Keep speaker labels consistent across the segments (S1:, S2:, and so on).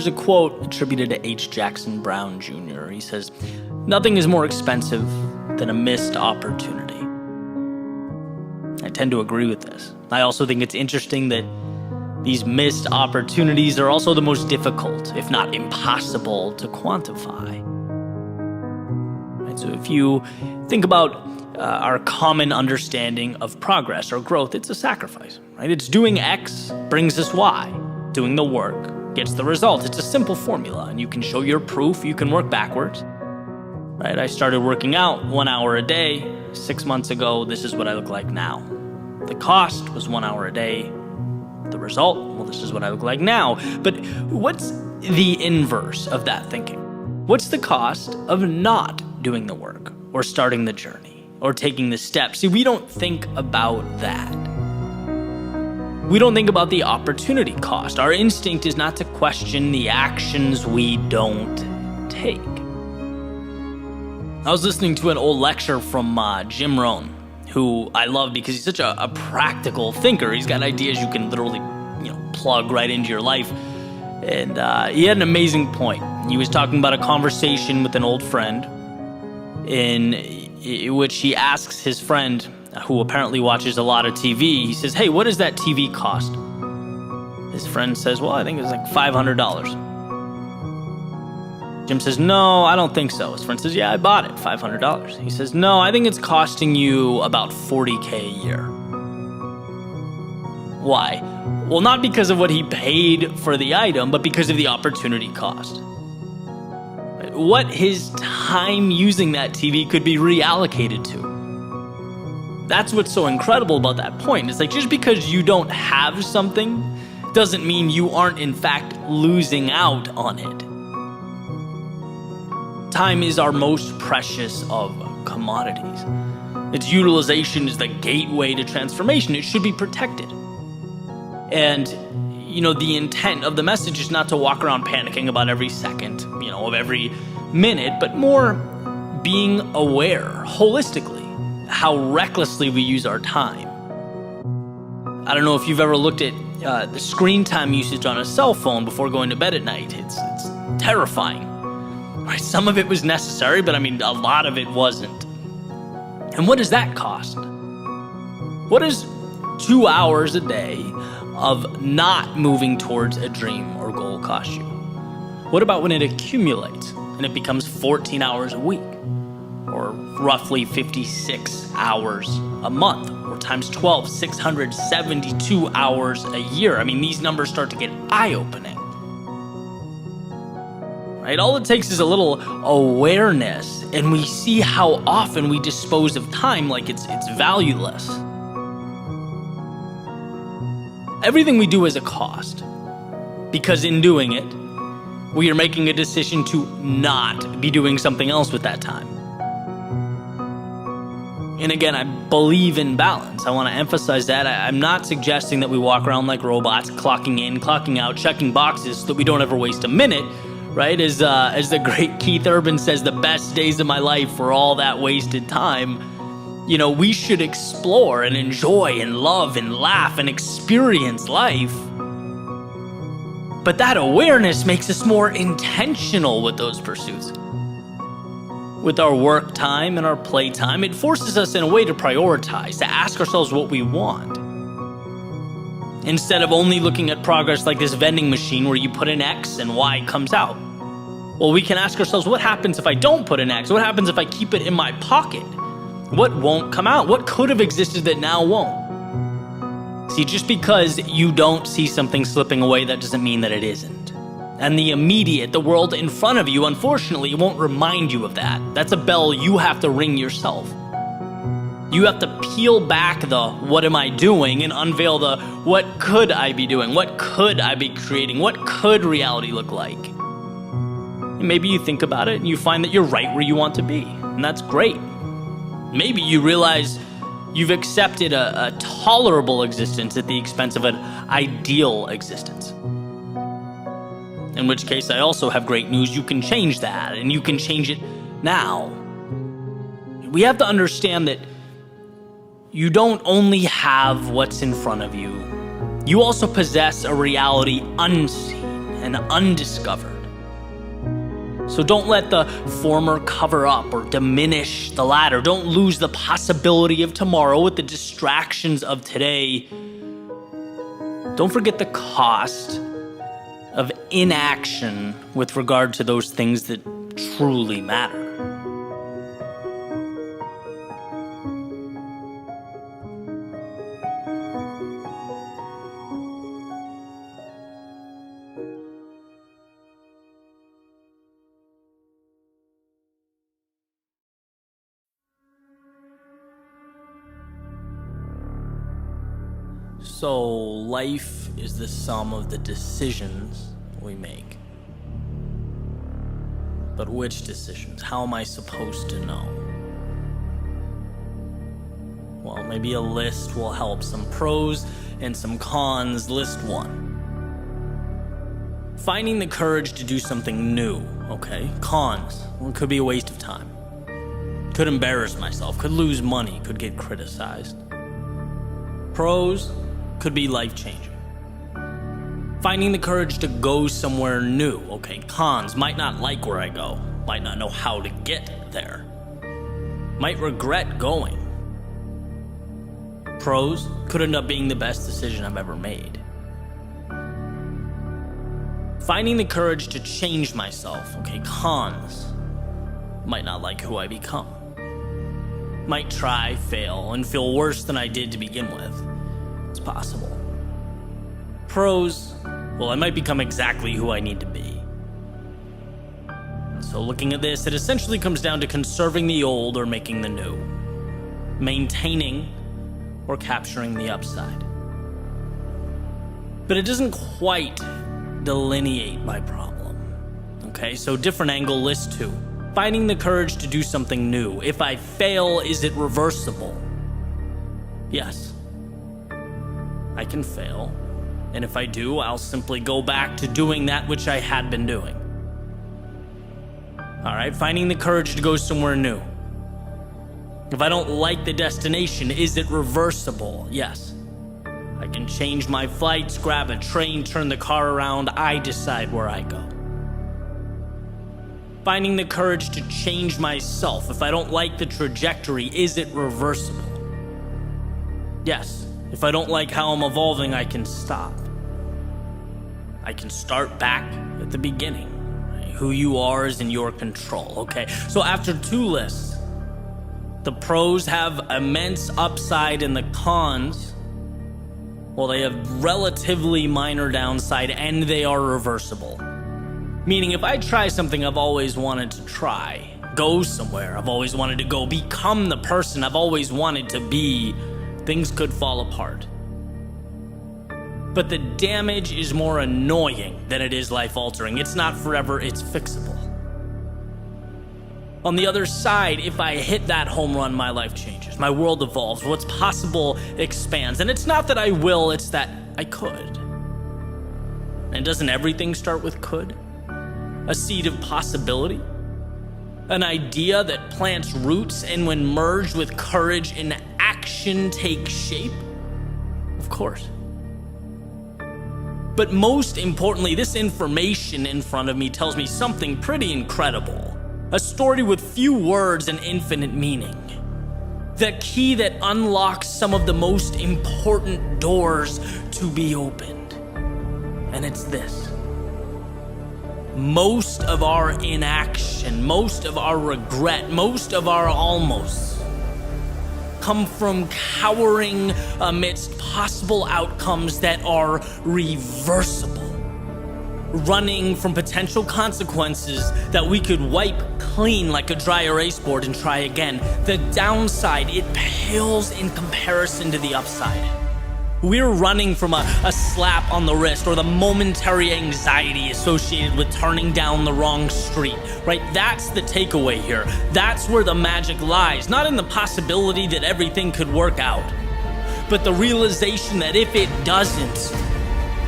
S1: There's a quote attributed to H. Jackson Brown Jr. He says, "Nothing is more expensive than a missed opportunity." I tend to agree with this. I also think it's interesting that these missed opportunities are also the most difficult, if not impossible, to quantify. Right? So if you think about our common understanding of progress or growth, it's a sacrifice, right? It's doing X brings us Y. Doing the work gets the result. It's a simple formula, and you can show your proof. You can work backwards, right? I started working out 1 hour a day 6 months ago. This is what I look like now. The cost was 1 hour a day. The result, well, this is what I look like now. But what's the inverse of that thinking? What's the cost of not doing the work or starting the journey or taking the steps? See, we don't think about that. We don't think about the opportunity cost. Our instinct is not to question the actions we don't take. I was listening to an old lecture from Jim Rohn, who I love because he's such a practical thinker. He's got ideas you can literally, plug right into your life. And he had an amazing point. He was talking about a conversation with an old friend in which he asks his friend, who apparently watches a lot of TV, he says, "Hey, what does that TV cost?" His friend says, "Well, I think it's like $500. Jim says, "No, I don't think so." His friend says, "Yeah, I bought it, $500. He says, "No, I think it's costing you about $40K a year." Why? Well, not because of what he paid for the item, but because of the opportunity cost. What his time using that TV could be reallocated to. That's what's so incredible about that point. It's like, just because you don't have something doesn't mean you aren't in fact losing out on it. Time is our most precious of commodities. Its utilization is the gateway to transformation. It should be protected. And, the intent of the message is not to walk around panicking about every second, of every minute, but more being aware holistically how recklessly we use our time. I don't know if you've ever looked at the screen time usage on a cell phone before going to bed at night. It's terrifying. Right? Some of it was necessary, but a lot of it wasn't. And what does that cost? What does 2 hours a day of not moving towards a dream or goal cost you? What about when it accumulates and it becomes 14 hours a week, or roughly 56 hours a month, or times 12, 672 hours a year? These numbers start to get eye-opening. Right? All it takes is a little awareness, and we see how often we dispose of time like it's valueless. Everything we do has a cost, because in doing it, we are making a decision to not be doing something else with that time. And again, I believe in balance. I want to emphasize that. I'm not suggesting that we walk around like robots, clocking in, clocking out, checking boxes so that we don't ever waste a minute, right? As the great Keith Urban says, the best days of my life were all that wasted time. We should explore and enjoy and love and laugh and experience life. But that awareness makes us more intentional with those pursuits. With our work time and our play time, it forces us in a way to prioritize, to ask ourselves what we want. Instead of only looking at progress like this vending machine where you put in X and Y comes out. Well, we can ask ourselves, what happens if I don't put in X? What happens if I keep it in my pocket? What won't come out? What could have existed that now won't? See, just because you don't see something slipping away, that doesn't mean that it isn't. And the immediate, the world in front of you, unfortunately, won't remind you of that. That's a bell you have to ring yourself. You have to peel back the what am I doing and unveil the what could I be doing? What could I be creating? What could reality look like? And maybe you think about it and you find that you're right where you want to be. And that's great. Maybe you realize you've accepted a tolerable existence at the expense of an ideal existence. In which case, I also have great news. You can change that, and you can change it now. We have to understand that you don't only have what's in front of you. You also possess a reality unseen. and undiscovered. So don't let the former cover up or diminish the latter. Don't lose the possibility of tomorrow with the distractions of today. Don't forget the cost of inaction with regard to those things that truly matter. So, life is the sum of the decisions we make. But which decisions? How am I supposed to know? Well, maybe a list will help. Some pros and some cons. List 1. Finding the courage to do something new, okay? Cons. Well, it could be a waste of time. Could embarrass myself. Could lose money. Could get criticized. Pros. Could be life-changing. Finding the courage to go somewhere new, okay? Cons, might not like where I go, might not know how to get there, might regret going. Pros, could end up being the best decision I've ever made. Finding the courage to change myself, okay? Cons, might not like who I become, might try, fail, and feel worse than I did to begin with. It's possible. Pros, well, I might become exactly who I need to be. So looking at this, it essentially comes down to conserving the old or making the new, maintaining or capturing the upside. But it doesn't quite delineate my problem. Okay, so different angle, list 2. Finding the courage to do something new. If I fail, is it reversible? Yes. I can fail, and if I do, I'll simply go back to doing that which I had been doing. Alright, finding the courage to go somewhere new. If I don't like the destination, is it reversible? Yes. I can change my flights, grab a train, turn the car around, I decide where I go. Finding the courage to change myself. If I don't like the trajectory, is it reversible? Yes. If I don't like how I'm evolving, I can stop. I can start back at the beginning. Who you are is in your control, okay? So after 2 lists, the pros have immense upside and the cons, well, they have relatively minor downside and they are reversible. Meaning if I try something I've always wanted to try, go somewhere I've always wanted to go, become the person I've always wanted to be, things could fall apart. But the damage is more annoying than it is life-altering. It's not forever, it's fixable. On the other side, if I hit that home run, my life changes. My world evolves. What's possible expands. And it's not that I will, it's that I could. And doesn't everything start with could? A seed of possibility? An idea that plants roots and when merged with courage and action takes shape? Of course. But most importantly, this information in front of me tells me something pretty incredible. A story with few words and infinite meaning. The key that unlocks some of the most important doors to be opened. And it's this. Most of our inaction, most of our regret, most of our almosts come from cowering amidst possible outcomes that are reversible. Running from potential consequences that we could wipe clean like a dry erase board and try again. The downside, it pales in comparison to the upside. We're running from a slap on the wrist or the momentary anxiety associated with turning down the wrong street, right? That's the takeaway here. That's where the magic lies, not in the possibility that everything could work out, but the realization that if it doesn't,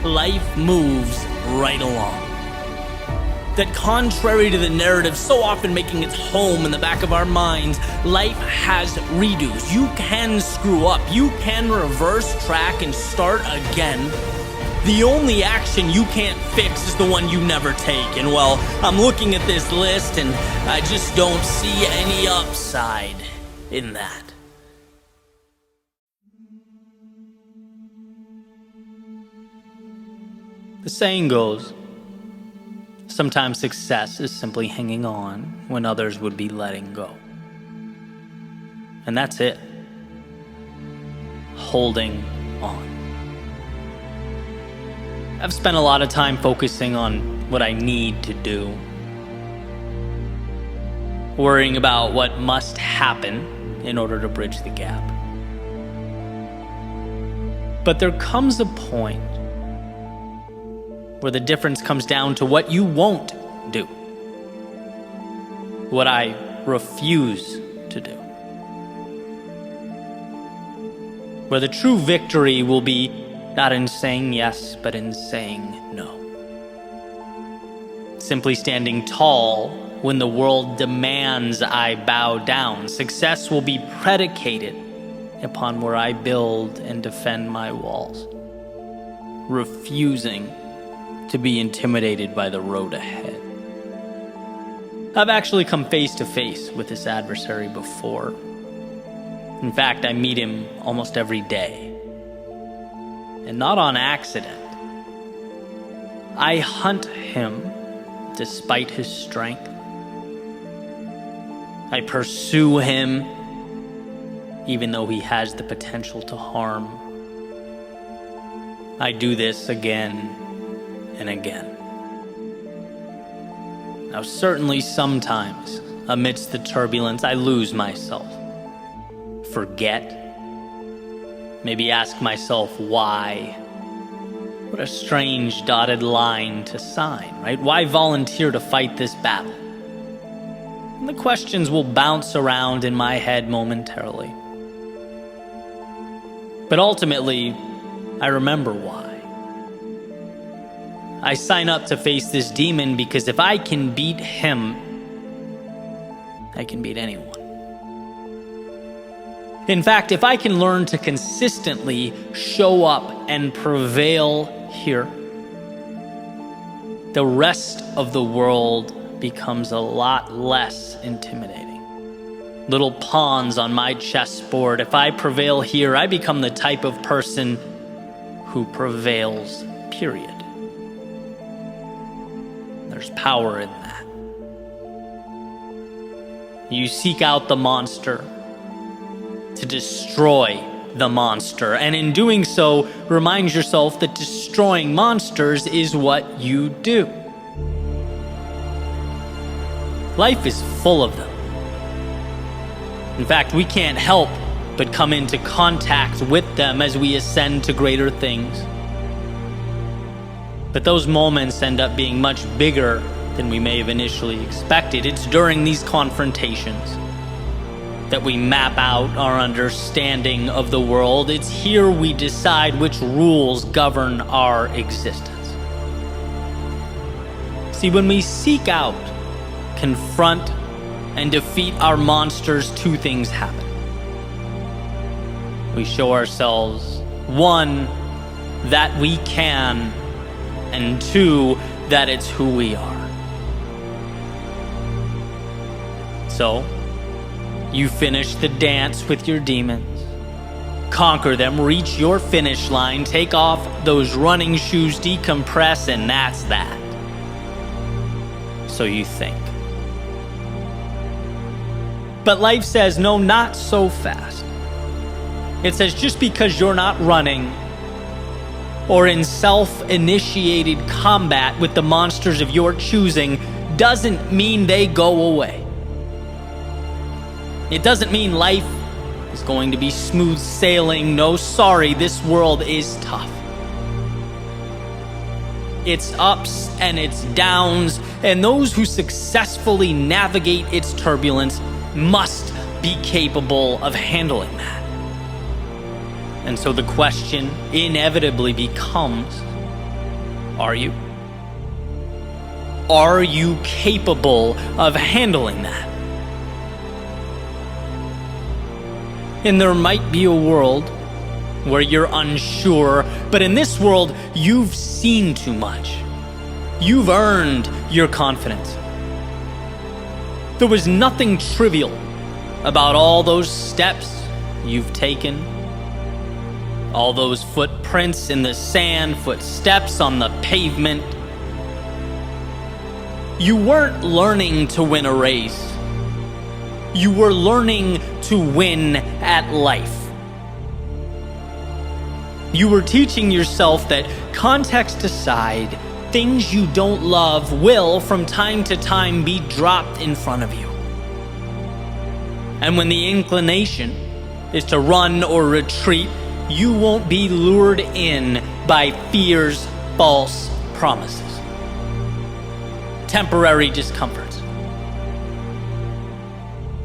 S1: life moves right along. That contrary to the narrative so often making its home in the back of our minds, life has redos. You can screw up. You can reverse track and start again. The only action you can't fix is the one you never take. And well, I'm looking at this list and I just don't see any upside in that. The saying goes, sometimes success is simply hanging on when others would be letting go. And that's it. Holding on. I've spent a lot of time focusing on what I need to do, worrying about what must happen in order to bridge the gap. But there comes a point where the difference comes down to what you won't do, what I refuse to do, where the true victory will be not in saying yes, but in saying no. Simply standing tall when the world demands I bow down. Success will be predicated upon where I build and defend my walls, refusing to be intimidated by the road ahead. I've actually come face to face with this adversary before. In fact, I meet him almost every day. And not on accident. I hunt him despite his strength. I pursue him even though he has the potential to harm. I do this again and again. Now, certainly sometimes, amidst the turbulence, I lose myself, forget, maybe ask myself why. What a strange dotted line to sign, right? Why volunteer to fight this battle? And the questions will bounce around in my head momentarily. But ultimately, I remember why. I sign up to face this demon because if I can beat him, I can beat anyone. In fact, if I can learn to consistently show up and prevail here, the rest of the world becomes a lot less intimidating. Little pawns on my chessboard. If I prevail here, I become the type of person who prevails, period. There's power in that. You seek out the monster to destroy the monster, and in doing so, remind yourself that destroying monsters is what you do. Life is full of them. In fact, we can't help but come into contact with them as we ascend to greater things. But those moments end up being much bigger than we may have initially expected. It's during these confrontations that we map out our understanding of the world. It's here we decide which rules govern our existence. See, when we seek out, confront, and defeat our monsters, two things happen. We show ourselves, one, that we can, and two, that it's who we are. So, you finish the dance with your demons, conquer them, reach your finish line, take off those running shoes, decompress, and that's that. So you think. But life says, no, not so fast. It says just because you're not running or in self-initiated combat with the monsters of your choosing doesn't mean they go away. It doesn't mean life is going to be smooth sailing. No, sorry, this world is tough. It's ups and it's downs, and those who successfully navigate its turbulence must be capable of handling that. And so the question inevitably becomes, are you? Are you capable of handling that? And there might be a world where you're unsure, but in this world, you've seen too much. You've earned your confidence. There was nothing trivial about all those steps you've taken, all those footprints in the sand, footsteps on the pavement. You weren't learning to win a race. You were learning to win at life. You were teaching yourself that, context aside, things you don't love will, from time to time, be dropped in front of you. And when the inclination is to run or retreat, you won't be lured in by fear's false promises, temporary discomforts.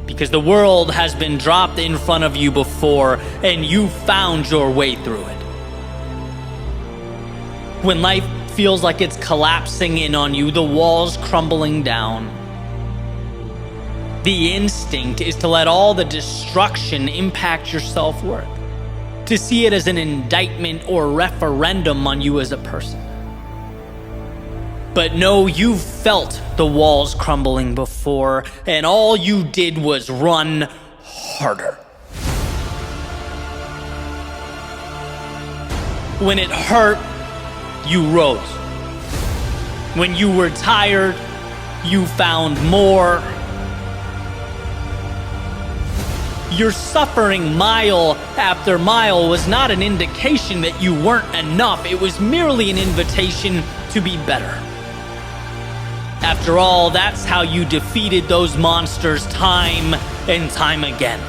S1: Because the world has been dropped in front of you before, and you found your way through it. When life feels like it's collapsing in on you, the walls crumbling down, the instinct is to let all the destruction impact your self-worth, to see it as an indictment or referendum on you as a person. But no, you've felt the walls crumbling before, and all you did was run harder. When it hurt, you rose. When you were tired, you found more. Your suffering mile after mile was not an indication that you weren't enough. It was merely an invitation to be better. After all, that's how you defeated those monsters time and time again.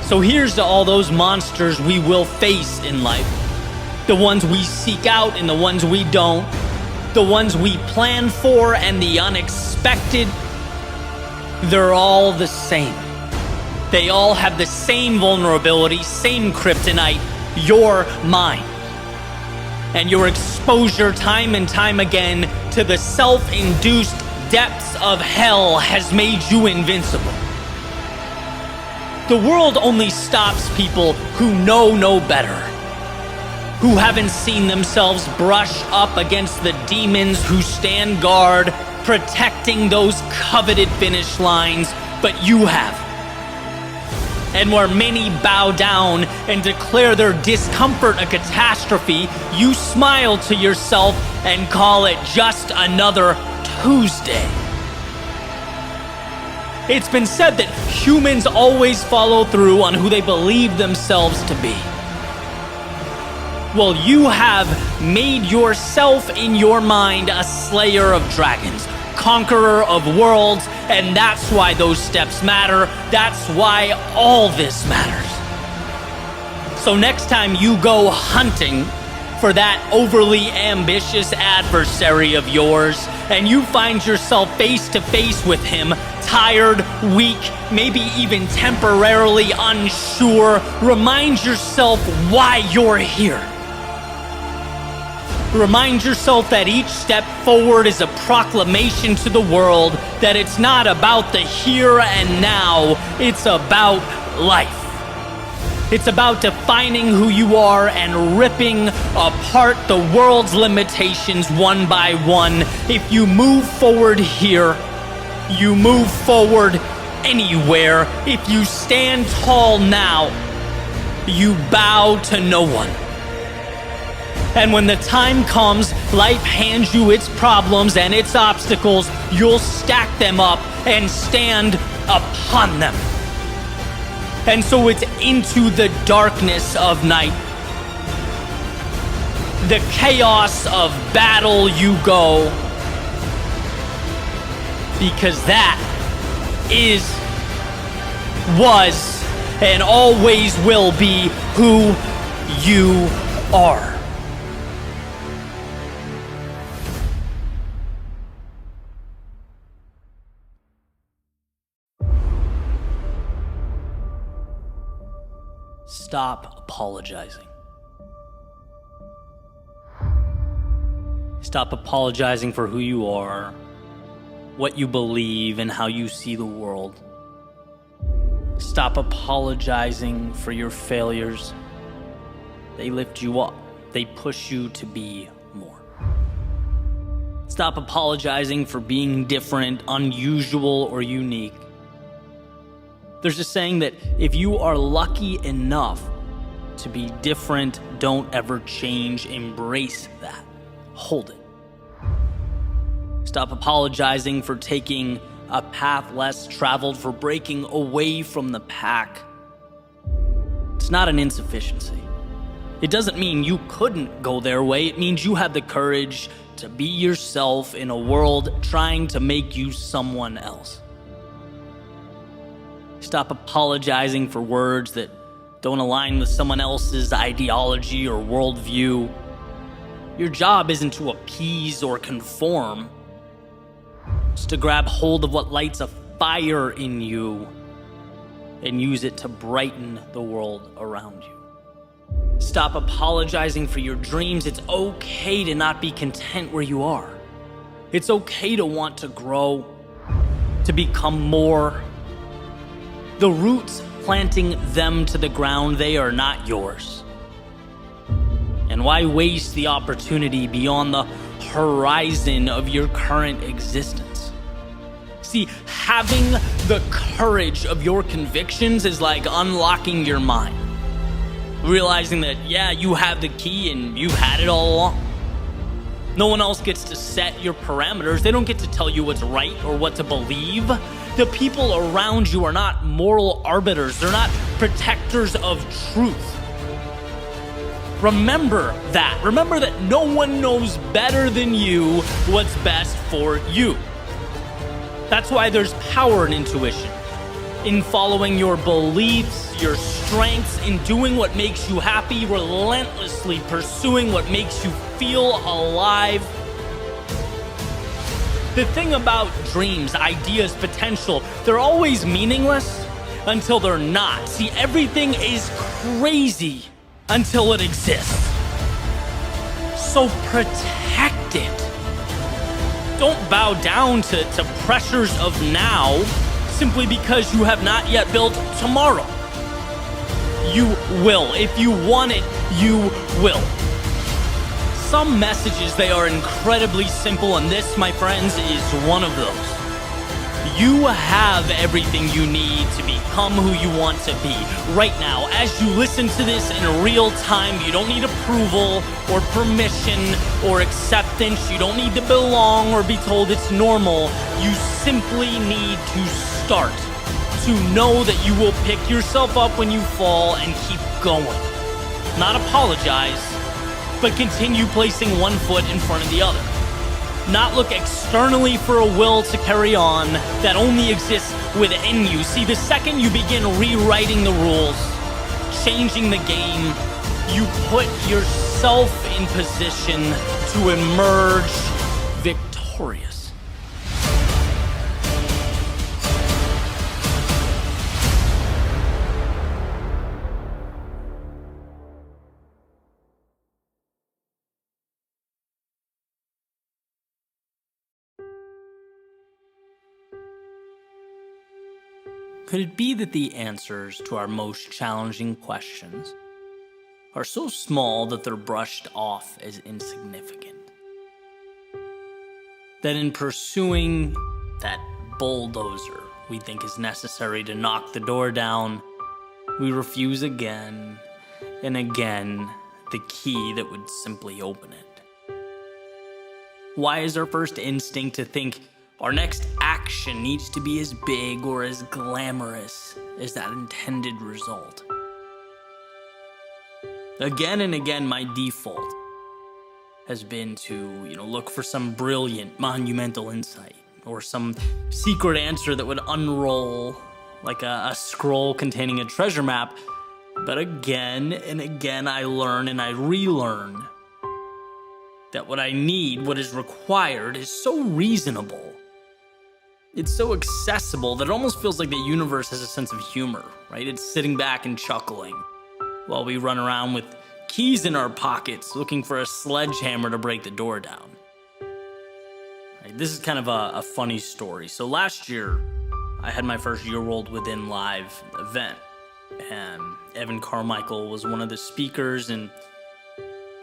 S1: So here's to all those monsters we will face in life. The ones we seek out and the ones we don't. The ones we plan for and the unexpected. They're all the same. They all have the same vulnerability, same kryptonite, your mind. And your exposure time and time again to the self-induced depths of hell has made you invincible. The world only stops people who know no better, who haven't seen themselves brush up against the demons who stand guard, protecting those coveted finish lines, but you have. And where many bow down and declare their discomfort a catastrophe, you smile to yourself and call it just another Tuesday. It's been said that humans always follow through on who they believe themselves to be. Well, you have made yourself in your mind a slayer of dragons, conqueror of worlds, and that's why those steps matter. That's why all this matters. So next time you go hunting for that overly ambitious adversary of yours, and you find yourself face to face with him, tired, weak, maybe even temporarily unsure, remind yourself why you're here. Remind yourself that each step forward is a proclamation to the world that it's not about the here and now, it's about life. It's about defining who you are and ripping apart the world's limitations one by one. If you move forward here, you move forward anywhere. If you stand tall now, you bow to no one. And when the time comes, life hands you its problems and its obstacles, you'll stack them up and stand upon them. And so it's into the darkness of night, the chaos of battle you go, because that is, was, and always will be who you are. Stop apologizing. Stop apologizing for who you are, what you believe, and how you see the world. Stop apologizing for your failures. They lift you up. They push you to be more. Stop apologizing for being different, unusual, or unique. There's a saying that if you are lucky enough to be different, don't ever change. Embrace that. Hold it. Stop apologizing for taking a path less traveled, for breaking away from the pack. It's not an insufficiency. It doesn't mean you couldn't go their way. It means you have the courage to be yourself in a world trying to make you someone else. Stop apologizing for words that don't align with someone else's ideology or worldview. Your job isn't to appease or conform. It's to grab hold of what lights a fire in you and use it to brighten the world around you. Stop apologizing for your dreams. It's okay to not be content where you are. It's okay to want to grow, to become more. The roots planting them to the ground, they are not yours. And why waste the opportunity beyond the horizon of your current existence? See, having the courage of your convictions is like unlocking your mind. Realizing that, yeah, you have the key and you've had it all along. No one else gets to set your parameters. They don't get to tell you what's right or what to believe. The people around you are not moral arbiters. They're not protectors of truth. Remember that. Remember that no one knows better than you what's best for you. That's why there's power in intuition, in following your beliefs, your strengths, in doing what makes you happy, relentlessly pursuing what makes you feel alive. The thing about dreams, ideas, potential, they're always meaningless until they're not. See, everything is crazy until it exists. So protect it. Don't bow down to pressures of now simply because you have not yet built tomorrow. You will. If you want it, you will. Some messages, they are incredibly simple, and this, my friends, is one of those. You have everything you need to become who you want to be. Right now, as you listen to this in real time, you don't need approval or permission or acceptance. You don't need to belong or be told it's normal. You simply need to start, to know that you will pick yourself up when you fall and keep going. Not apologize, but continue placing one foot in front of the other. Not look externally for a will to carry on that only exists within you. See, the second you begin rewriting the rules, changing the game, you put yourself in position to emerge victorious. Could it be that the answers to our most challenging questions are so small that they're brushed off as insignificant? That in pursuing that bulldozer we think is necessary to knock the door down, we refuse again and again the key that would simply open it? Why is our first instinct to think our next action needs to be as big or as glamorous as that intended result? Again and again, my default has been to, look for some brilliant, monumental insight or some secret answer that would unroll like a scroll containing a treasure map. But again and again, I learn and I relearn that what I need, what is required, is so reasonable. It's so accessible that it almost feels like the universe has a sense of humor, right? It's sitting back and chuckling while we run around with keys in our pockets looking for a sledgehammer to break the door down. Right, this is kind of a funny story. So last year, I had my first Your World Within live event, and Evan Carmichael was one of the speakers, and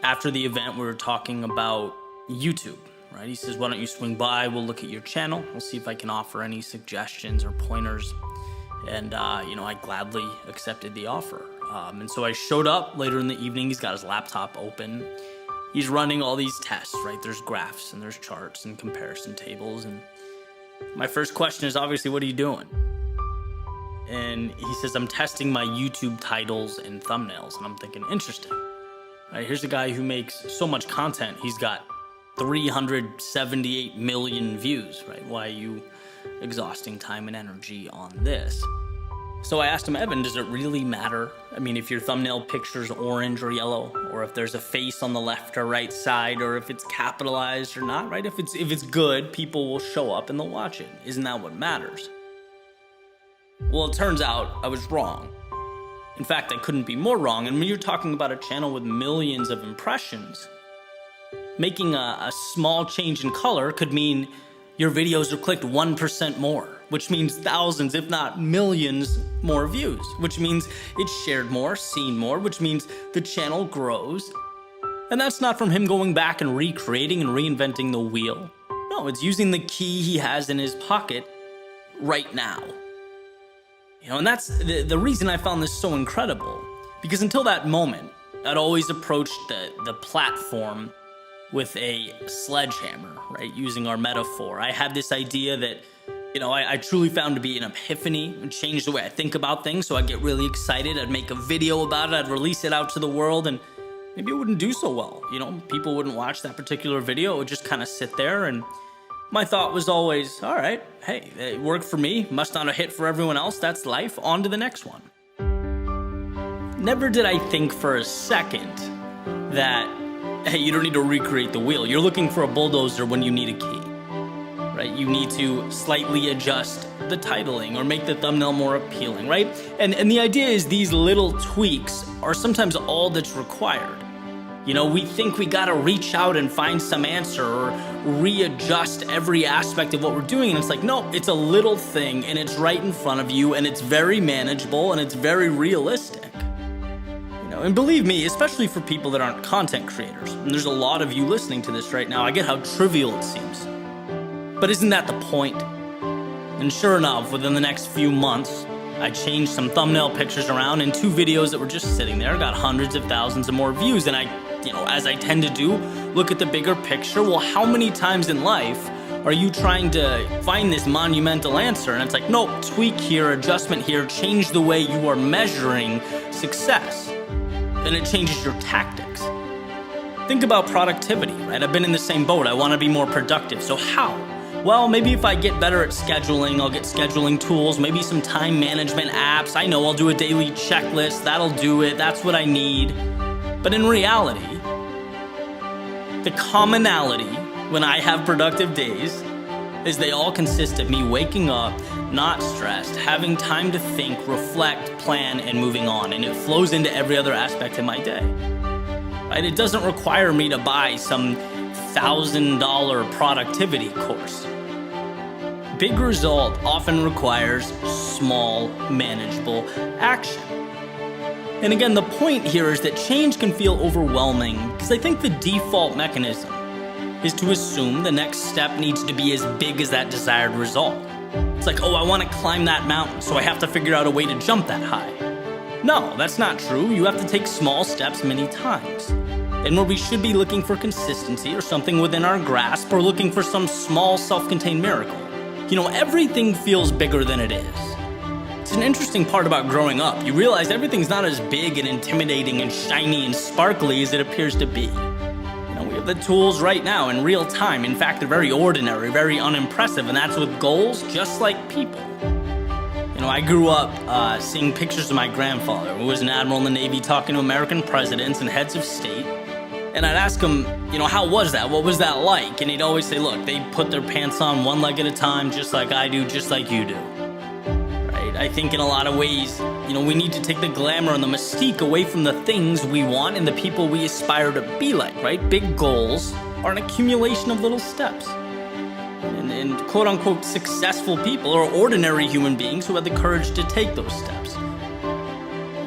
S1: after the event, we were talking about YouTube, right? He says, why don't you swing by, we'll look at your channel, we'll see if I can offer any suggestions or pointers, and I gladly accepted the offer. And so I showed up later in the evening. He's got his laptop open. He's running all these tests, right? There's graphs and there's charts and comparison tables. And my first question is obviously, what are you doing? And he says, I'm testing my YouTube titles and thumbnails. And I'm thinking, interesting, right? Here's a guy who makes so much content. He's got 378 million views, right? Why are you exhausting time and energy on this? So I asked him, Evan, does it really matter? I mean, if your thumbnail picture's orange or yellow, or if there's a face on the left or right side, or if it's capitalized or not, right? If it's good, people will show up and they'll watch it. Isn't that what matters? Well, it turns out I was wrong. In fact, I couldn't be more wrong. And when you're talking about a channel with millions of impressions, making a small change in color could mean your videos are clicked 1% more, which means thousands, if not millions, more views, which means it's shared more, seen more, which means the channel grows. And that's not from him going back and recreating and reinventing the wheel. No, it's using the key he has in his pocket right now. And that's the reason I found this so incredible, because until that moment, I'd always approached the platform with a sledgehammer, right? Using our metaphor. I had this idea that, I truly found to be an epiphany and changed the way I think about things. So I'd get really excited. I'd make a video about it. I'd release it out to the world, and maybe it wouldn't do so well. People wouldn't watch that particular video. It would just kind of sit there. And my thought was always, all right, hey, it worked for me. Must not have hit for everyone else. That's life. On to the next one. Never did I think for a second that, hey, you don't need to recreate the wheel. You're looking for a bulldozer when you need a key, right? You need to slightly adjust the titling or make the thumbnail more appealing, right? And the idea is these little tweaks are sometimes all that's required. We think we gotta reach out and find some answer or readjust every aspect of what we're doing. And it's like, no, it's a little thing and it's right in front of you and it's very manageable and it's very realistic. And believe me, especially for people that aren't content creators, and there's a lot of you listening to this right now, I get how trivial it seems. But isn't that the point? And sure enough, within the next few months, I changed some thumbnail pictures around, and 2 videos that were just sitting there got hundreds of thousands of more views. And I, as I tend to do, look at the bigger picture. Well, how many times in life are you trying to find this monumental answer? And it's like, nope, tweak here, adjustment here, change the way you are measuring success. And it changes your tactics. Think about productivity, right? I've been in the same boat. I want to be more productive. So how? Well, maybe if I get better at scheduling, I'll get scheduling tools, maybe some time management apps. I know I'll do a daily checklist. That'll do it. That's what I need. But in reality, the commonality when I have productive days is they all consist of me waking up, not stressed, having time to think, reflect, plan, and moving on. And it flows into every other aspect of my day. Right? It doesn't require me to buy some $1,000 productivity course. Big result often requires small, manageable action. And again, the point here is that change can feel overwhelming because I think the default mechanism is to assume the next step needs to be as big as that desired result. It's like, oh, I want to climb that mountain, so I have to figure out a way to jump that high. No, that's not true. You have to take small steps many times. And where we should be looking for consistency or something within our grasp or looking for some small self-contained miracle, everything feels bigger than it is. It's an interesting part about growing up. You realize everything's not as big and intimidating and shiny and sparkly as it appears to be. We have the tools right now in real time. In fact, they're very ordinary, very unimpressive, and that's with goals just like people. I grew up seeing pictures of my grandfather, who was an admiral in the Navy, talking to American presidents and heads of state. And I'd ask him, how was that? What was that like? And he'd always say, look, they put their pants on one leg at a time, just like I do, just like you do. Right? I think in a lot of ways, we need to take the glamour and the mystique away from the things we want and the people we aspire to be like, right? Big goals are an accumulation of little steps. and quote-unquote successful people are ordinary human beings who had the courage to take those steps.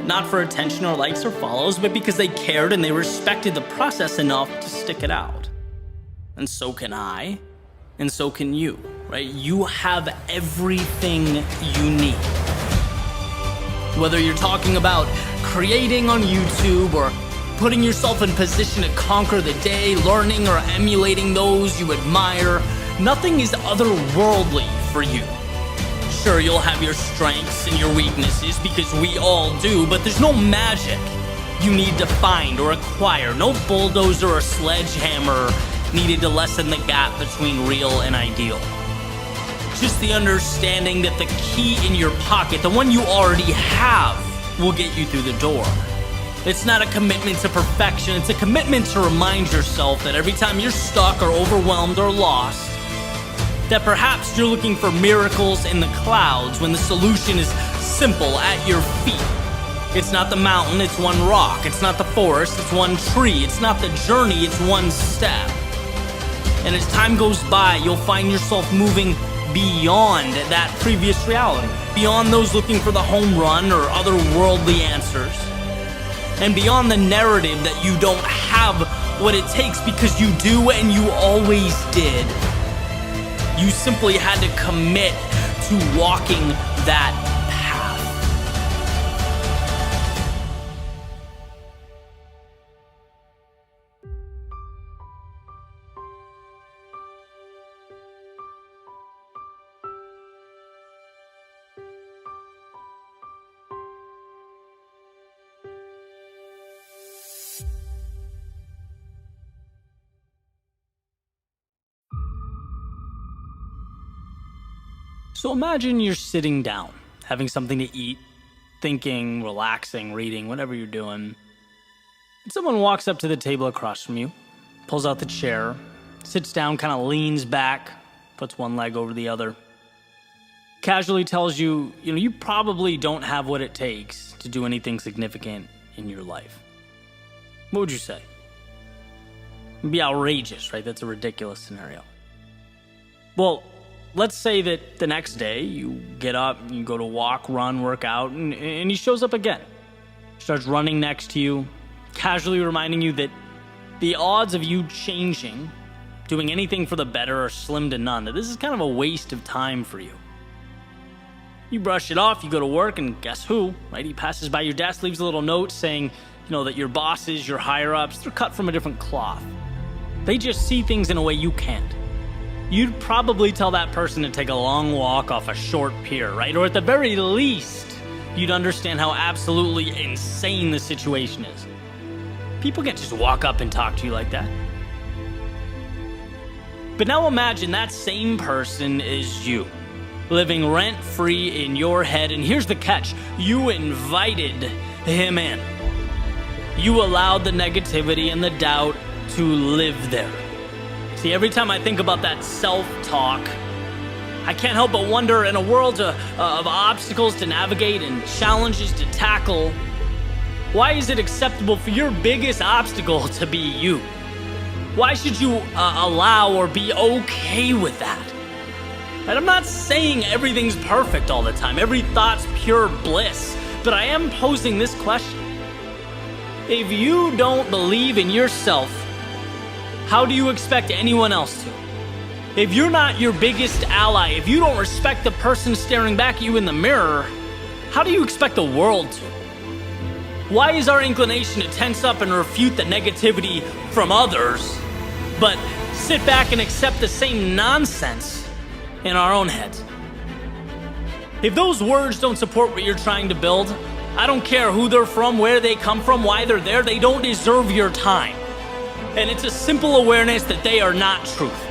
S1: Not for attention or likes or follows, but because they cared and they respected the process enough to stick it out. And so can I, and so can you, right? You have everything you need. Whether you're talking about creating on YouTube or putting yourself in position to conquer the day, learning or emulating those you admire, nothing is otherworldly for you. Sure, you'll have your strengths and your weaknesses, because we all do, but there's no magic you need to find or acquire, no bulldozer or sledgehammer needed to lessen the gap between real and ideal. Just the understanding that the key in your pocket, the one you already have, will get you through the door. It's not a commitment to perfection, it's a commitment to remind yourself that every time you're stuck or overwhelmed or lost, that perhaps you're looking for miracles in the clouds when the solution is simple at your feet. It's not the mountain, it's one rock. It's not the forest, it's one tree. It's not the journey, it's one step. And as time goes by, you'll find yourself moving beyond that previous reality, beyond those looking for the home run or otherworldly answers, and beyond the narrative that you don't have what it takes, because you do and you always did. You simply had to commit to walking that path. So imagine you're sitting down, having something to eat, thinking, relaxing, reading, whatever you're doing. And someone walks up to the table across from you, pulls out the chair, sits down, kind of leans back, puts one leg over the other, casually tells you, you probably don't have what it takes to do anything significant in your life. What would you say? It'd be outrageous, right? That's a ridiculous scenario. Well, let's say that the next day you get up, you go to walk, run, work out, and he shows up again. Starts running next to you, casually reminding you that the odds of you changing, doing anything for the better, are slim to none, that this is kind of a waste of time for you. You brush it off, you go to work, and guess who, right? He passes by your desk, leaves a little note saying, that your bosses, your higher-ups, they're cut from a different cloth. They just see things in a way you can't. You'd probably tell that person to take a long walk off a short pier, right? Or at the very least, you'd understand how absolutely insane the situation is. People can't just walk up and talk to you like that. But now imagine that same person is you, living rent-free in your head, and here's the catch: you invited him in. You allowed the negativity and the doubt to live there. See, every time I think about that self-talk, I can't help but wonder, in a world of obstacles to navigate and challenges to tackle, why is it acceptable for your biggest obstacle to be you? Why should you allow or be okay with that? And I'm not saying everything's perfect all the time, every thought's pure bliss, but I am posing this question. If you don't believe in yourself, how do you expect anyone else to? If you're not your biggest ally, if you don't respect the person staring back at you in the mirror, how do you expect the world to? Why is our inclination to tense up and refute the negativity from others, but sit back and accept the same nonsense in our own heads? If those words don't support what you're trying to build, I don't care who they're from, where they come from, why they're there, they don't deserve your time. And it's a simple awareness that they are not truth,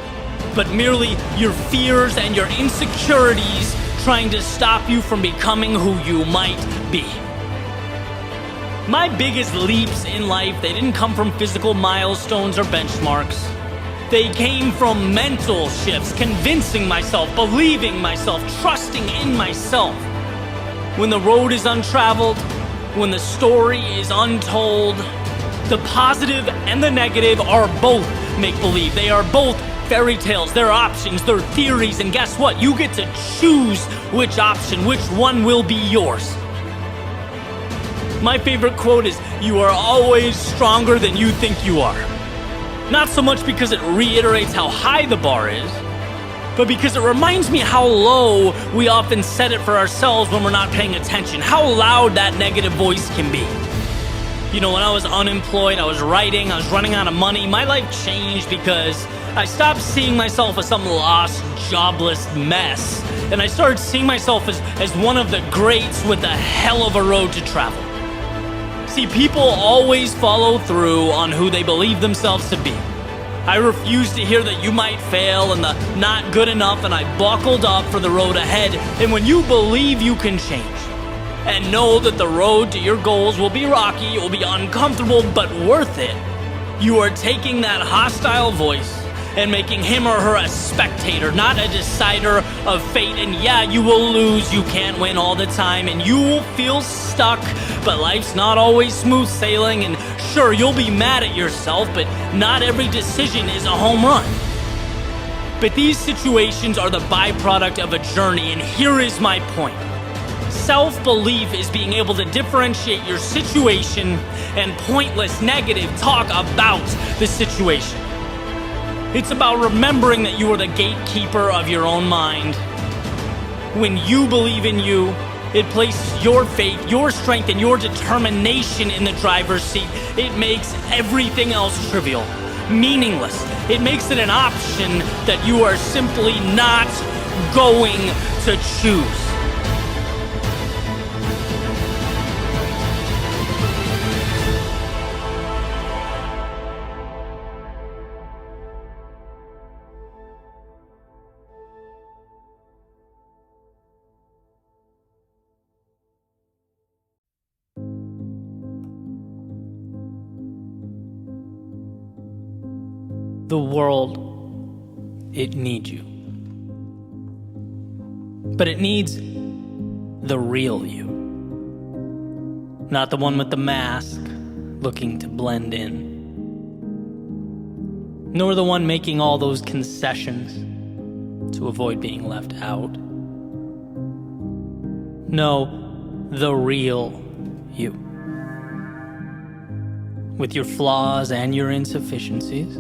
S1: but merely your fears and your insecurities trying to stop you from becoming who you might be. My biggest leaps in life, they didn't come from physical milestones or benchmarks. They came from mental shifts, convincing myself, believing myself, trusting in myself. When the road is untraveled, when the story is untold, the positive and the negative are both make-believe. They are both fairy tales, they're options, they're theories, and guess what? You get to choose which option, which one will be yours. My favorite quote is, "You are always stronger than you think you are." Not so much because it reiterates how high the bar is, but because it reminds me how low we often set it for ourselves when we're not paying attention, how loud that negative voice can be. You know, when I was unemployed, I was writing, I was running out of money, my life changed because I stopped seeing myself as some lost, jobless mess, and I started seeing myself as one of the greats with a hell of a road to travel. See, people always follow through on who they believe themselves to be. I refused to hear that you might fail and the not good enough, and I buckled up for the road ahead. And when you believe you can change and know that the road to your goals will be rocky, it will be uncomfortable, but worth it, you are taking that hostile voice and making him or her a spectator, not a decider of fate. And yeah, you will lose, you can't win all the time, and you will feel stuck, but life's not always smooth sailing, and sure, you'll be mad at yourself, but not every decision is a home run. But these situations are the byproduct of a journey, and here is my point. Self-belief is being able to differentiate your situation and pointless negative talk about the situation. It's about remembering that you are the gatekeeper of your own mind. When you believe in you, it places your faith, your strength, and your determination in the driver's seat. It makes everything else trivial, meaningless. It makes it an option that you are simply not going to choose. The world, it needs you. But it needs the real you. Not the one with the mask, looking to blend in. Nor the one making all those concessions to avoid being left out. No, the real you. With your flaws and your insufficiencies,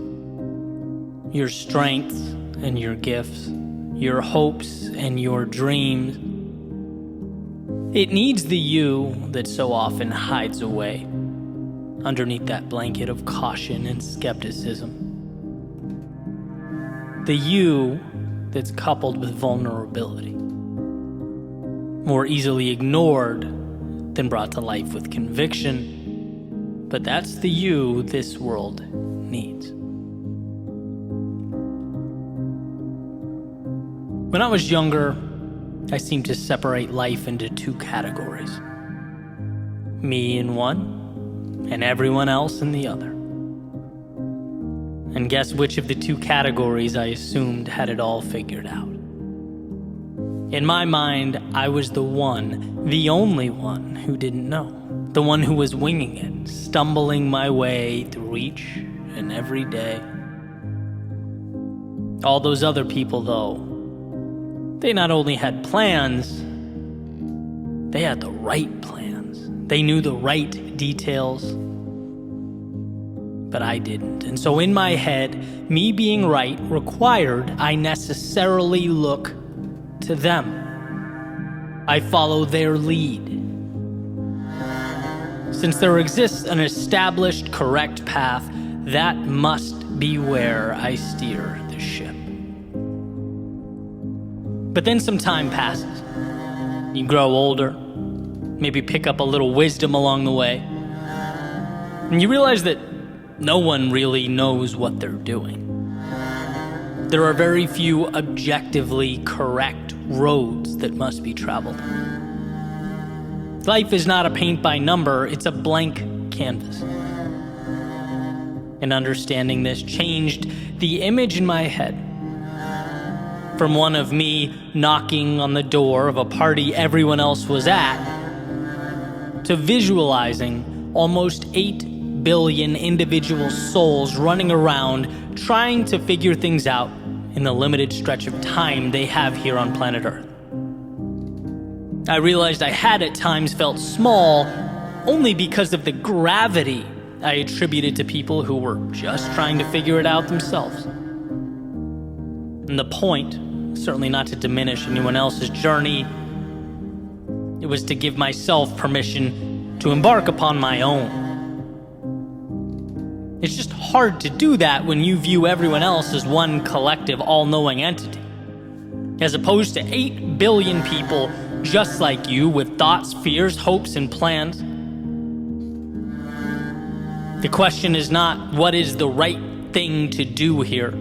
S1: your strengths and your gifts, your hopes and your dreams. It needs the you that so often hides away underneath that blanket of caution and skepticism. The you that's coupled with vulnerability, more easily ignored than brought to life with conviction, but that's the you this world needs. When I was younger, I seemed to separate life into two categories. Me in one, and everyone else in the other. And guess which of the two categories I assumed had it all figured out? In my mind, I was the one, the only one who didn't know. The one who was winging it, stumbling my way through each and every day. All those other people, though, they not only had plans, they had the right plans. They knew the right details, but I didn't. And so in my head, me being right required I necessarily look to them. I follow their lead. Since there exists an established correct path, that must be where I steer the ship. But then some time passes. You grow older, maybe pick up a little wisdom along the way, and you realize that no one really knows what they're doing. There are very few objectively correct roads that must be traveled. Life is not a paint by number, it's a blank canvas. And understanding this changed the image in my head. From one of me knocking on the door of a party everyone else was at, to visualizing almost 8 billion individual souls running around trying to figure things out in the limited stretch of time they have here on planet Earth. I realized I had at times felt small only because of the gravity I attributed to people who were just trying to figure it out themselves. And the point, certainly not to diminish anyone else's journey, it was to give myself permission to embark upon my own. It's just hard to do that when you view everyone else as one collective, all-knowing entity, as opposed to 8 billion people just like you with thoughts, fears, hopes, and plans. The question is not what is the right thing to do here.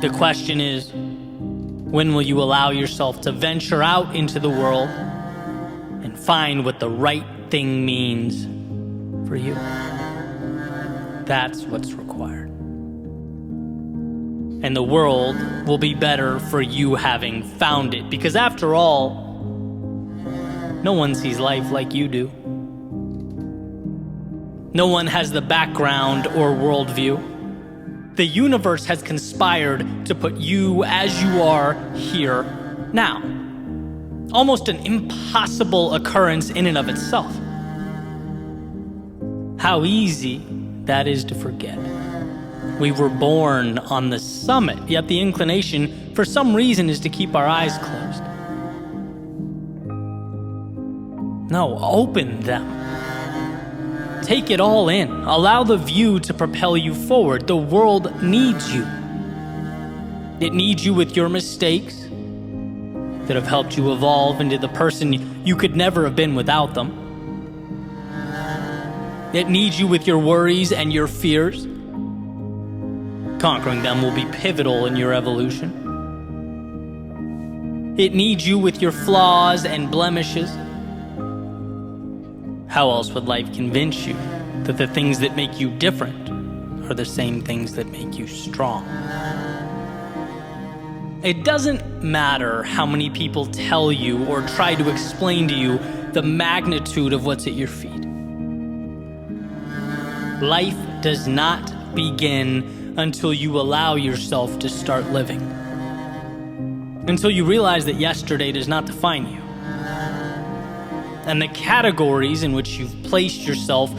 S1: The question is, when will you allow yourself to venture out into the world and find what the right thing means for you? That's what's required. And the world will be better for you having found it, because after all, no one sees life like you do. No one has the background or worldview. The universe has conspired to put you as you are here now. Almost an impossible occurrence in and of itself. How easy that is to forget. We were born on the summit, yet the inclination, for some reason, is to keep our eyes closed. No, open them. Take it all in. Allow the view to propel you forward. The world needs you. It needs you with your mistakes that have helped you evolve into the person you could never have been without them. It needs you with your worries and your fears. Conquering them will be pivotal in your evolution. It needs you with your flaws and blemishes. How else would life convince you that the things that make you different are the same things that make you strong? It doesn't matter how many people tell you or try to explain to you the magnitude of what's at your feet. Life does not begin until you allow yourself to start living. Until you realize that yesterday does not define you. And the categories in which you've placed yourself,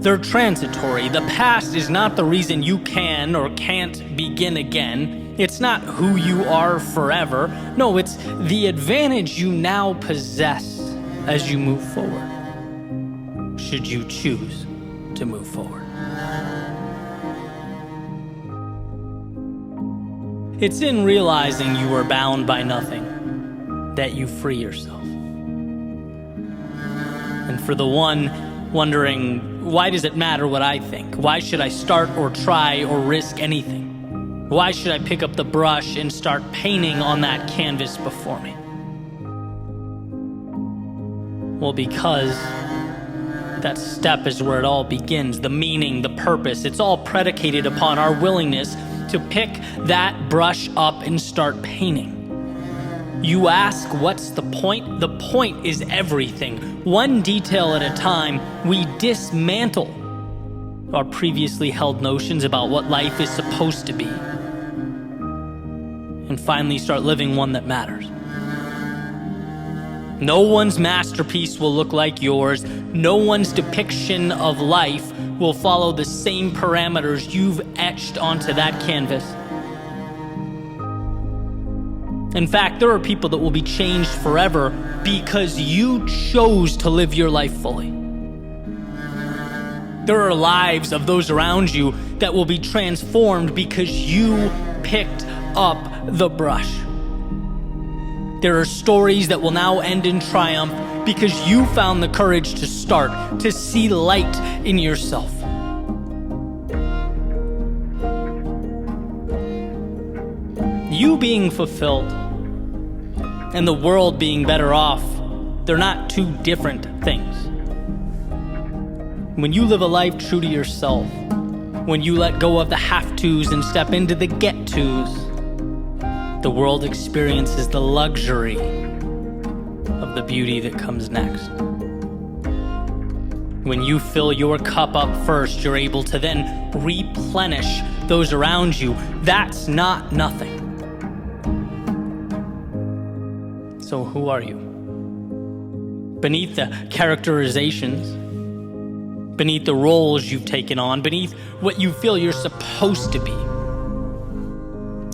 S1: they're transitory. The past is not the reason you can or can't begin again. It's not who you are forever. No, it's the advantage you now possess as you move forward, should you choose to move forward. It's in realizing you are bound by nothing that you free yourself. And for the one wondering, why does it matter what I think? Why should I start or try or risk anything? Why should I pick up the brush and start painting on that canvas before me? Well, because that step is where it all begins. The meaning, the purpose, it's all predicated upon our willingness to pick that brush up and start painting. You ask, what's the point? The point is everything. One detail at a time, we dismantle our previously held notions about what life is supposed to be and finally start living one that matters. No one's masterpiece will look like yours. No one's depiction of life will follow the same parameters you've etched onto that canvas. In fact, there are people that will be changed forever because you chose to live your life fully. There are lives of those around you that will be transformed because you picked up the brush. There are stories that will now end in triumph because you found the courage to start, to see light in yourself. You being fulfilled and the world being better off, they're not two different things. When you live a life true to yourself, when you let go of the have-tos and step into the get-tos, the world experiences the luxury of the beauty that comes next. When you fill your cup up first, you're able to then replenish those around you. That's not nothing. So who are you? Beneath the characterizations, beneath the roles you've taken on, beneath what you feel you're supposed to be,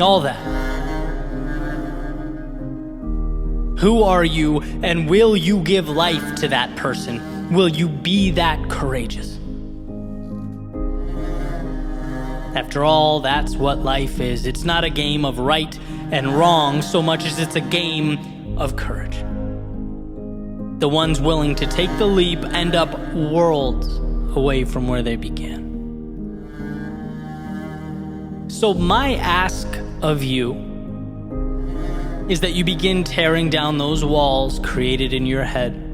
S1: all that. Who are you, and will you give life to that person? Will you be that courageous? After all, that's what life is. It's not a game of right and wrong so much as it's a game of courage. The ones willing to take the leap end up worlds away from where they began. So my ask of you is that you begin tearing down those walls created in your head.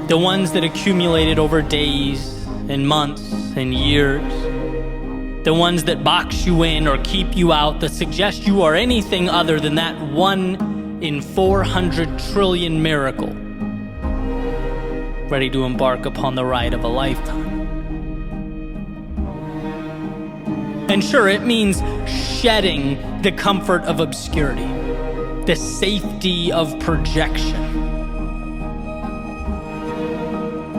S1: The ones that accumulated over days and months and years. The ones that box you in or keep you out, that suggest you are anything other than that 1 in 400 trillion miracle, ready to embark upon the ride of a lifetime. And sure, it means shedding the comfort of obscurity, the safety of projection.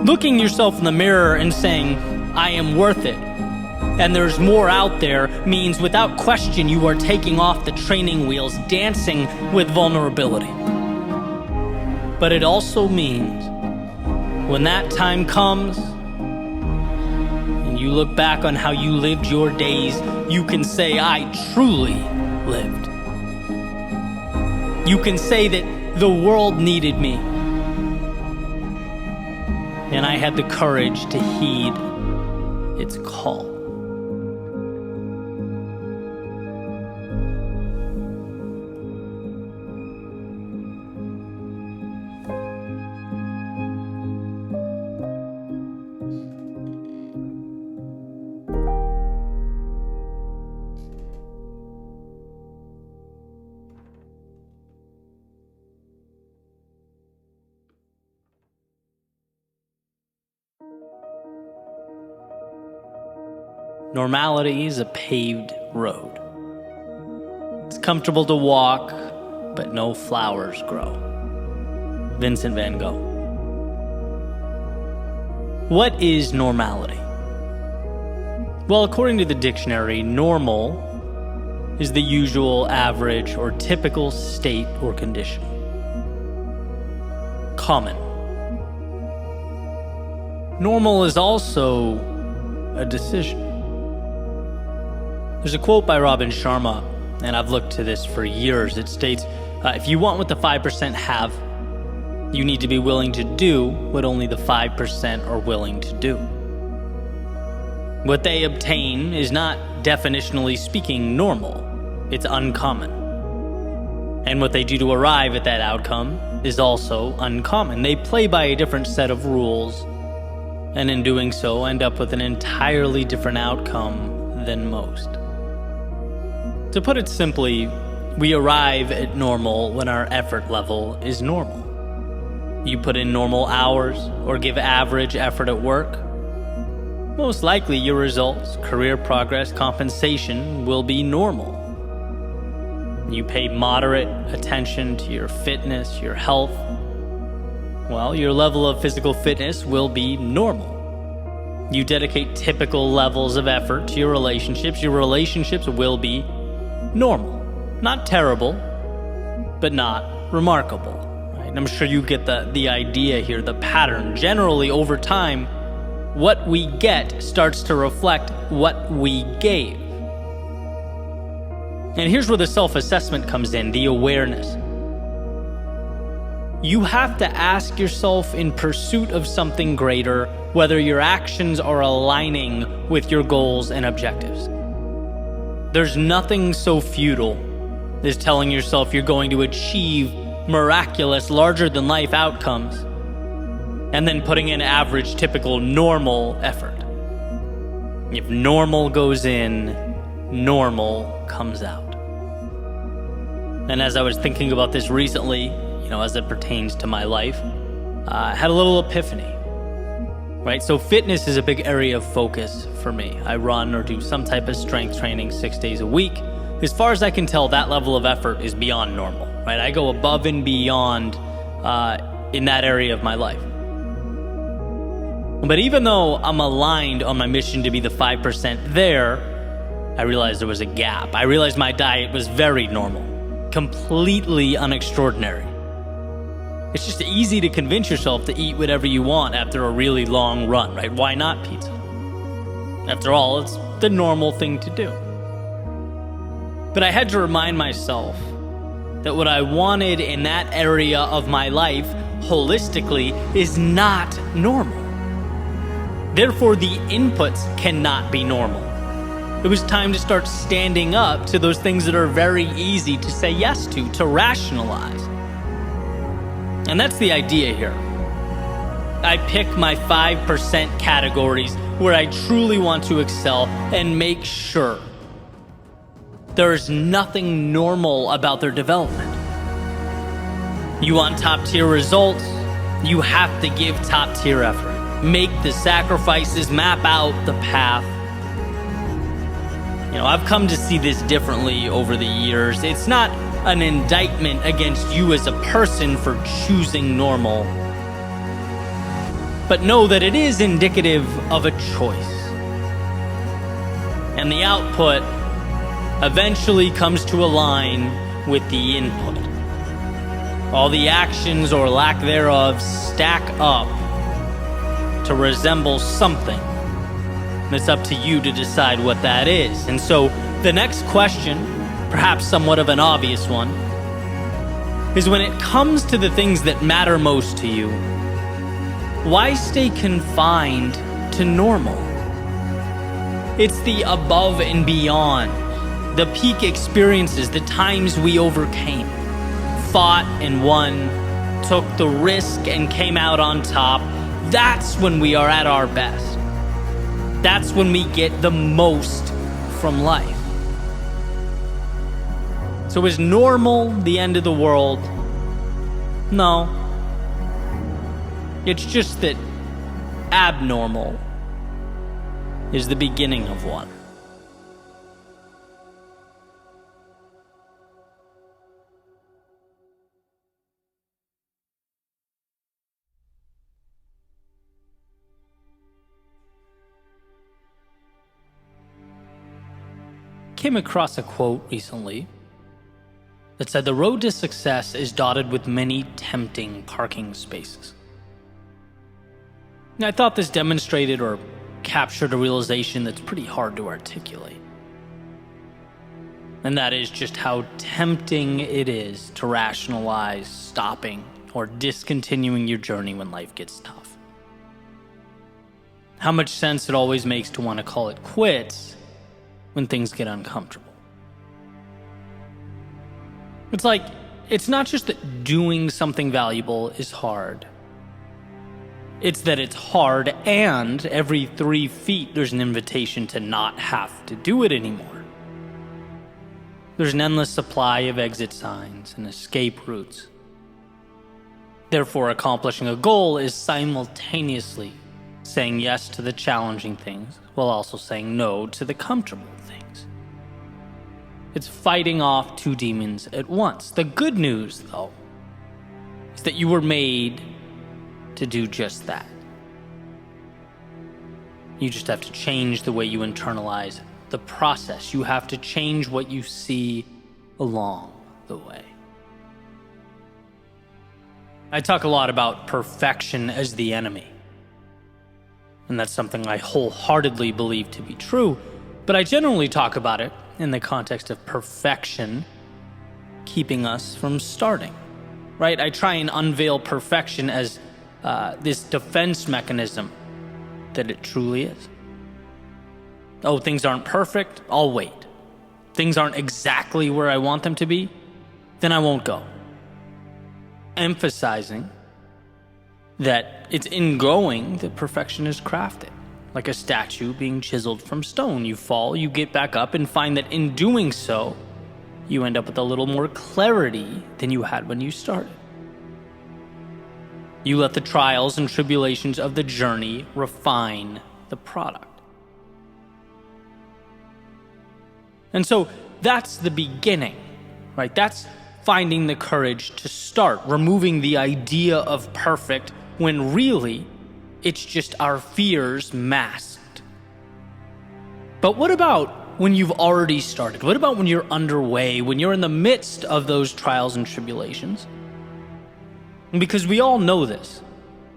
S1: Looking yourself in the mirror and saying, I am worth it, and there's more out there, means without question you are taking off the training wheels, dancing with vulnerability. But it also means when that time comes and you look back on how you lived your days, you can say, I truly lived. You can say that the world needed me, and I had the courage to heed its call. Normality is a paved road. It's comfortable to walk, but no flowers grow. Vincent van Gogh. What is normality? Well, according to the dictionary, normal is the usual, average, or typical state or condition. Common. Normal is also a decision. There's a quote by Robin Sharma, and I've looked to this for years. It states, if you want what the 5% have, you need to be willing to do what only the 5% are willing to do. What they obtain is not, definitionally speaking, normal. It's uncommon. And what they do to arrive at that outcome is also uncommon. They play by a different set of rules, and in doing so end up with an entirely different outcome than most. To put it simply, we arrive at normal when our effort level is normal. You put in normal hours or give average effort at work, most likely your results, career progress, compensation will be normal. You pay moderate attention to your fitness, your health, well, your level of physical fitness will be normal. You dedicate typical levels of effort to your relationships will be normal. Not terrible, but not remarkable. Right? And I'm sure you get the idea here, the pattern. Generally, over time, what we get starts to reflect what we gave. And here's where the self-assessment comes in, the awareness. You have to ask yourself, in pursuit of something greater, whether your actions are aligning with your goals and objectives. There's nothing so futile as telling yourself you're going to achieve miraculous, larger-than-life outcomes, and then putting in average, typical, normal effort. If normal goes in, normal comes out. And as I was thinking about this recently, as it pertains to my life, I had a little epiphany. right? So fitness is a big area of focus for me. I run or do some type of strength training 6 days a week. As far as I can tell, that level of effort is beyond normal, right? I go above and beyond in that area of my life. But even though I'm aligned on my mission to be the 5% there, I realized there was a gap. I realized my diet was very normal, completely unextraordinary. It's just easy to convince yourself to eat whatever you want after a really long run, right? Why not pizza? After all, it's the normal thing to do. But I had to remind myself that what I wanted in that area of my life, holistically, is not normal. Therefore, the inputs cannot be normal. It was time to start standing up to those things that are very easy to say yes to rationalize. And that's the idea here. I pick my 5% categories where I truly want to excel and make sure there is nothing normal about their development. You want top tier results? You have to give top tier effort. Make the sacrifices, map out the path. I've come to see this differently over the years. It's not an indictment against you as a person for choosing normal, but know that it is indicative of a choice. And the output eventually comes to align with the input. All the actions or lack thereof stack up to resemble something. It's up to you to decide what that is. And so the next question, perhaps somewhat of an obvious one, is when it comes to the things that matter most to you, why stay confined to normal? It's the above and beyond, the peak experiences, the times we overcame, fought and won, took the risk and came out on top. That's when we are at our best. That's when we get the most from life. So is normal the end of the world? No. It's just that abnormal is the beginning of one. Came across a quote recently that said the road to success is dotted with many tempting parking spaces. And I thought this demonstrated or captured a realization that's pretty hard to articulate. And that is just how tempting it is to rationalize stopping or discontinuing your journey when life gets tough. How much sense it always makes to want to call it quits when things get uncomfortable. It's like, it's not just that doing something valuable is hard. It's that it's hard, and every 3 feet there's an invitation to not have to do it anymore. There's an endless supply of exit signs and escape routes. Therefore, accomplishing a goal is simultaneously saying yes to the challenging things while also saying no to the comfortable things. It's fighting off two demons at once. The good news, though, is that you were made to do just that. You just have to change the way you internalize the process. You have to change what you see along the way. I talk a lot about perfection as the enemy. And that's something I wholeheartedly believe to be true, but I generally talk about it in the context of perfection keeping us from starting, right? I try and unveil perfection as this defense mechanism that it truly is. Oh, things aren't perfect, I'll wait. Things aren't exactly where I want them to be, then I won't go. Emphasizing that it's in going that perfection is crafted. Like a statue being chiseled from stone. You fall, you get back up, and find that in doing so, you end up with a little more clarity than you had when you started. You let the trials and tribulations of the journey refine the product. And so that's the beginning, right? That's finding the courage to start, removing the idea of perfect when really it's just our fears masked. But what about when you've already started? What about when you're underway, when you're in the midst of those trials and tribulations? Because we all know this.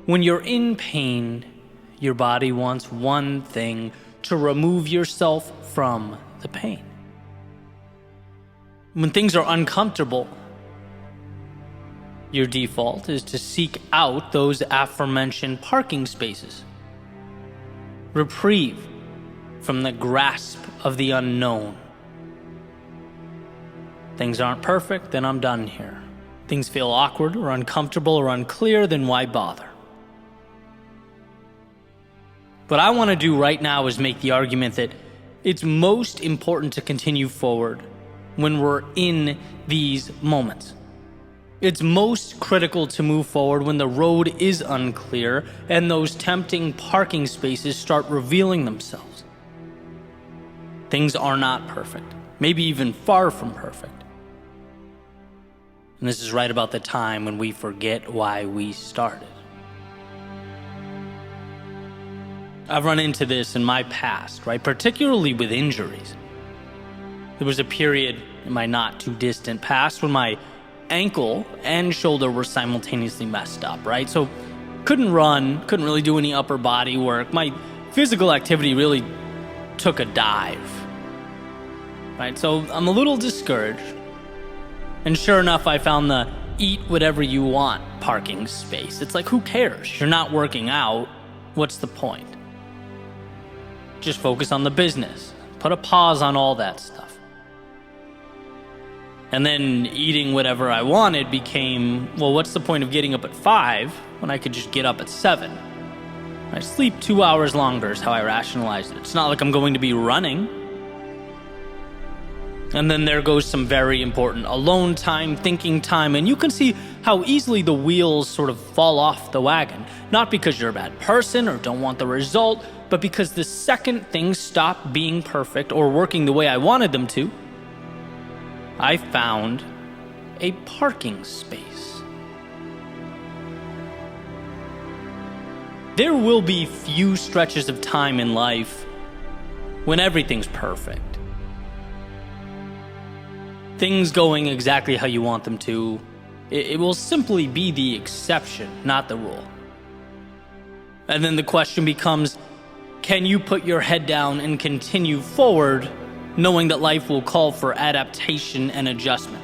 S1: When you're in pain, your body wants one thing: to remove yourself from the pain. When things are uncomfortable, your default is to seek out those aforementioned parking spaces. Reprieve from the grasp of the unknown. Things aren't perfect, then I'm done here. Things feel awkward or uncomfortable or unclear, then why bother? What I want to do right now is make the argument that it's most important to continue forward when we're in these moments. It's most critical to move forward when the road is unclear and those tempting parking spaces start revealing themselves. Things are not perfect, maybe even far from perfect. And this is right about the time when we forget why we started. I've run into this in my past, right? Particularly with injuries. There was a period in my not too distant past when my ankle and shoulder were simultaneously messed up, right? So couldn't run, couldn't really do any upper body work. My physical activity really took a dive, right? So I'm a little discouraged. And sure enough, I found the eat whatever you want parking space. It's like, who cares? You're not working out. What's the point? Just focus on the business. Put a pause on all that stuff. And then eating whatever I wanted became, well, what's the point of getting up at 5 when I could just get up at 7? I sleep 2 hours longer is how I rationalized it. It's not like I'm going to be running. And then there goes some very important alone time, thinking time, and you can see how easily the wheels sort of fall off the wagon. Not because you're a bad person or don't want the result, but because the second things stop being perfect or working the way I wanted them to, I found a parking space. There will be few stretches of time in life when everything's perfect. Things going exactly how you want them to. It will simply be the exception, not the rule. And then the question becomes, can you put your head down and continue forward, knowing that life will call for adaptation and adjustment?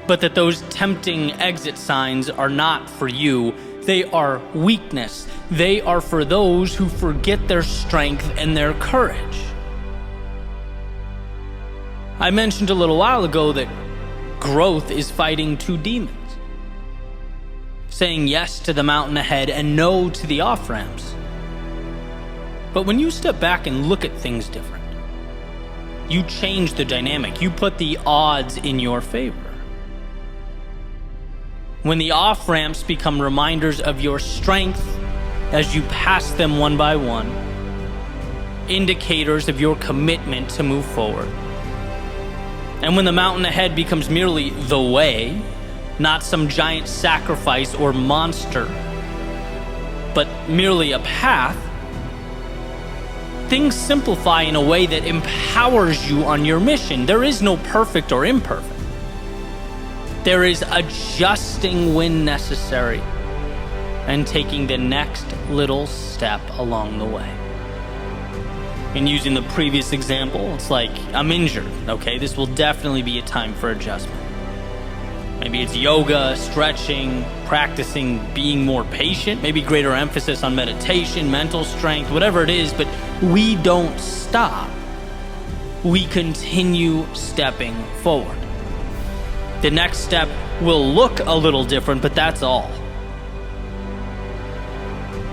S1: But that those tempting exit signs are not for you. They are weakness. They are for those who forget their strength and their courage. I mentioned a little while ago that growth is fighting two demons. Saying yes to the mountain ahead and no to the off-ramps. But when you step back and look at things different, you change the dynamic. You put the odds in your favor. When the off-ramps become reminders of your strength as you pass them one by one, indicators of your commitment to move forward. And when the mountain ahead becomes merely the way, not some giant sacrifice or monster, but merely a path, things simplify in a way that empowers you on your mission. There is no perfect or imperfect. There is adjusting when necessary and taking the next little step along the way. And using the previous example, it's like I'm injured, okay? This will definitely be a time for adjustment. Maybe it's yoga, stretching, practicing being more patient, maybe greater emphasis on meditation, mental strength, whatever it is, but we don't stop. We continue stepping forward. The next step will look a little different, but that's all.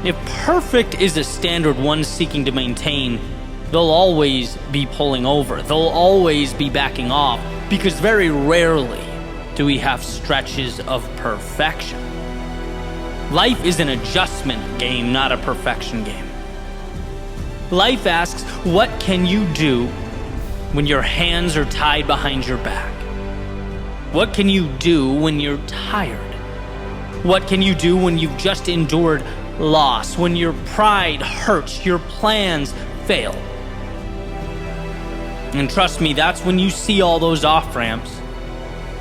S1: If perfect is a standard one's seeking to maintain, they'll always be pulling over. They'll always be backing off, because very rarely do we have stretches of perfection. Life is an adjustment game, not a perfection game. Life asks, what can you do when your hands are tied behind your back? What can you do when you're tired? What can you do when you've just endured loss, when your pride hurts, your plans fail? And trust me, that's when you see all those off-ramps.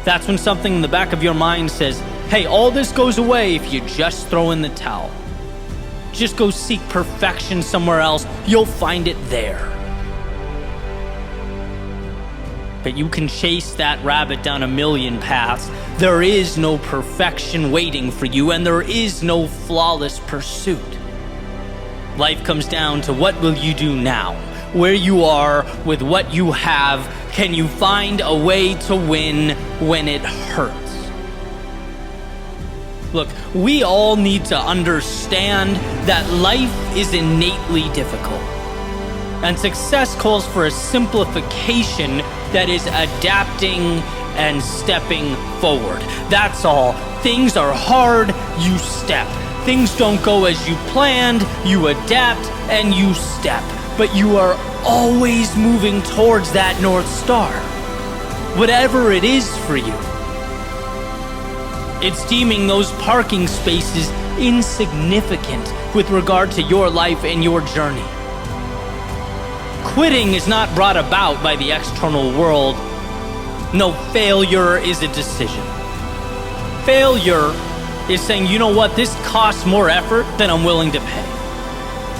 S1: That's when something in the back of your mind says, hey, all this goes away if you just throw in the towel. Just go seek perfection somewhere else. You'll find it there. But you can chase that rabbit down a million paths. There is no perfection waiting for you, and there is no flawless pursuit. Life comes down to what will you do now? Where you are with what you have, can you find a way to win when it hurts? Look, we all need to understand that life is innately difficult. And success calls for a simplification that is adapting and stepping forward. That's all. Things are hard, you step. Things don't go as you planned, you adapt and you step. But you are always moving towards that North Star, whatever it is for you. It's deeming those parking spaces insignificant with regard to your life and your journey. Quitting is not brought about by the external world. No, failure is a decision. Failure is saying, you know what, this costs more effort than I'm willing to pay.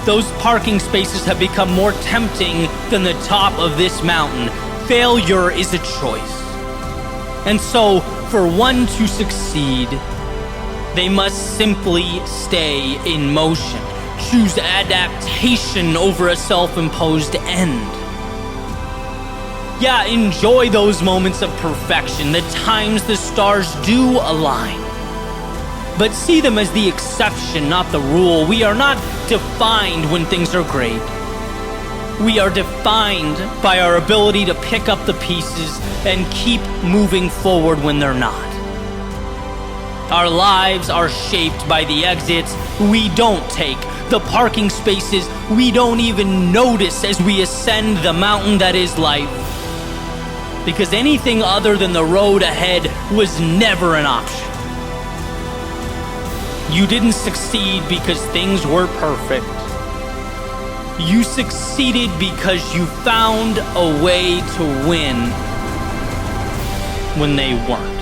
S1: Those parking spaces have become more tempting than the top of this mountain. Failure is a choice. And so, for one to succeed, they must simply stay in motion. Choose adaptation over a self-imposed end. Yeah, enjoy those moments of perfection, the times the stars do align. But see them as the exception, not the rule. We are not defined when things are great. We are defined by our ability to pick up the pieces and keep moving forward when they're not. Our lives are shaped by the exits we don't take, the parking spaces we don't even notice as we ascend the mountain that is life. Because anything other than the road ahead was never an option. You didn't succeed because things were perfect. You succeeded because you found a way to win when they weren't.